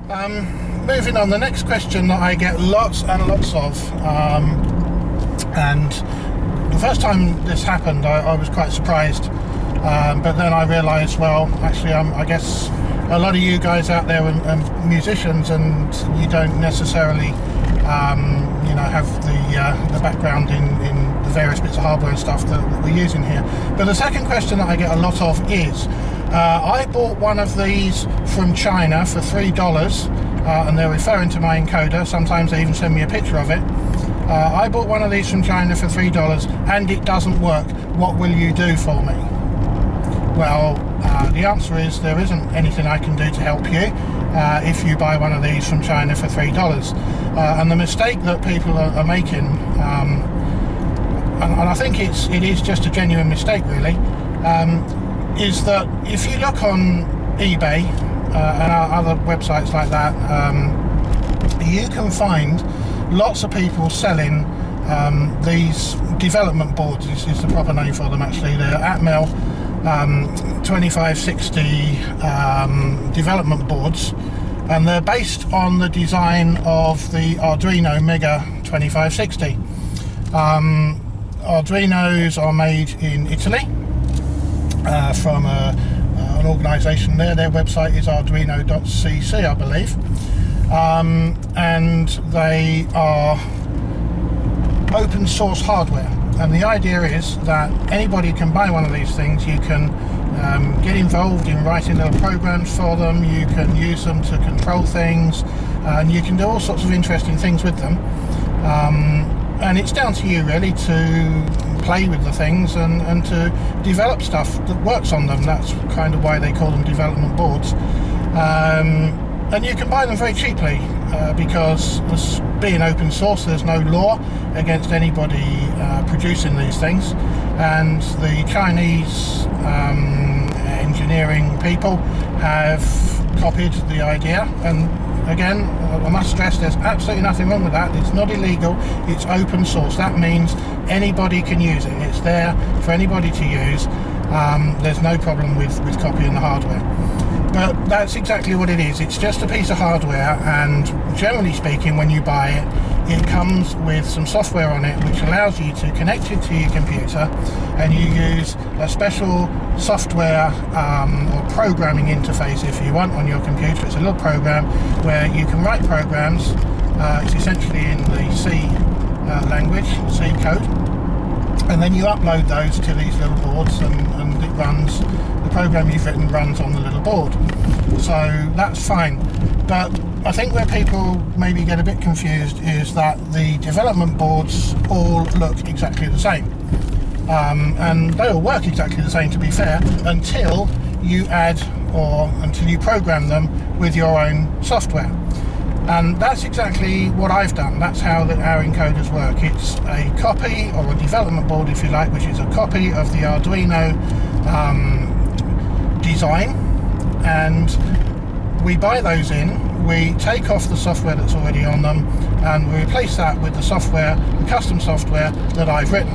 Moving on, the next question that I get lots and lots of, and the first time this happened I was quite surprised, but then I realised, well, actually I guess a lot of you guys out there are musicians, and you don't necessarily have the background in the various bits of hardware and stuff that we're using here. But the second question that I get a lot of is, I bought one of these from China for $3, and they're referring to my encoder. Sometimes they even send me a picture of it. I bought one of these from China for $3 and it doesn't work. What will you do for me? Well, the answer is there isn't anything I can do to help you if you buy one of these from China for $3. And the mistake that people are making, and I think it is just a genuine mistake really, is that if you look on eBay and other websites like that, you can find lots of people selling these development boards, is the proper name for them actually. They're Atmel 2560 development boards, and they're based on the design of the Arduino Mega 2560. Arduinos are made in Italy from an organisation there. Their website is arduino.cc, I believe, and they are open source hardware. And the idea is that anybody can buy one of these things. You can get involved in writing little programs for them, you can use them to control things, and you can do all sorts of interesting things with them. And it's down to you really to play with the things and to develop stuff that works on them. That's kind of why they call them development boards. And you can buy them very cheaply because being open source, there's no law against anybody producing these things, and the Chinese engineering people have copied the idea. And again, I must stress, there's absolutely nothing wrong with that. It's not illegal, it's open source. That means anybody can use it. It's there for anybody to use. There's no problem with copying the hardware. But that's exactly what it is. It's just a piece of hardware, and generally speaking, when you buy it, it comes with some software on it which allows you to connect it to your computer, and you use a special software or programming interface, if you want, on your computer. It's a little program where you can write programs. It's essentially in the C language, C code, and then you upload those to these little boards, and it runs. The program you've written runs on the little board, so that's fine. But I think where people maybe get a bit confused is that the development boards all look exactly the same, and they all work exactly the same, to be fair, until you add or until you program them with your own software. And that's exactly what I've done. That's how our encoders work. It's a copy, or a development board if you like, which is a copy of the Arduino design, and we buy those in, we take off the software that's already on them, and we replace that with the software, the custom software that I've written.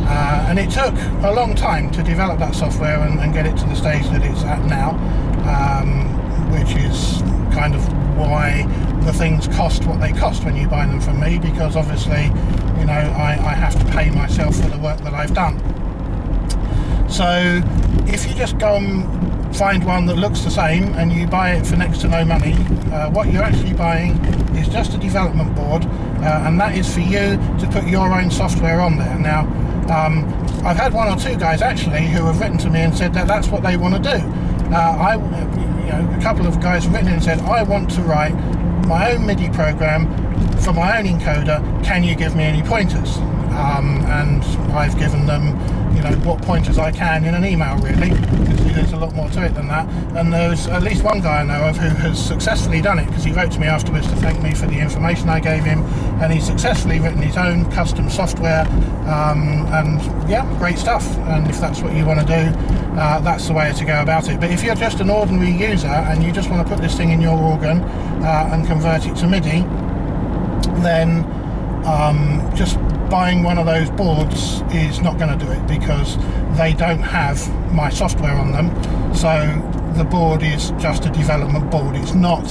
And it took a long time to develop that software and get it to the stage that it's at now, which is kind of why the things cost what they cost when you buy them from me, because obviously, you know, I have to pay myself for the work that I've done. So if you just go and find one that looks the same and you buy it for next to no money, what you're actually buying is just a development board, and that is for you to put your own software on there. Now, I've had one or two guys actually who have written to me and said that that's what they want to do. A couple of guys have written in and said, I want to write my own MIDI program for my own encoder, can you give me any pointers? And I've given them, you know, what pointers I can in an email, really, because there's a lot more to it than that. And there's at least one guy I know of who has successfully done it, because he wrote to me afterwards to thank me for the information I gave him, and he's successfully written his own custom software, and yeah, great stuff. And if that's what you want to do, that's the way to go about it. But if you're just an ordinary user and you just want to put this thing in your organ and convert it to MIDI, then just buying one of those boards is not going to do it, because they don't have my software on them. So the board is just a development board. It's not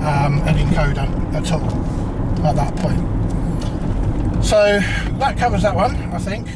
an encoder at all at that point. So that covers that one, I think.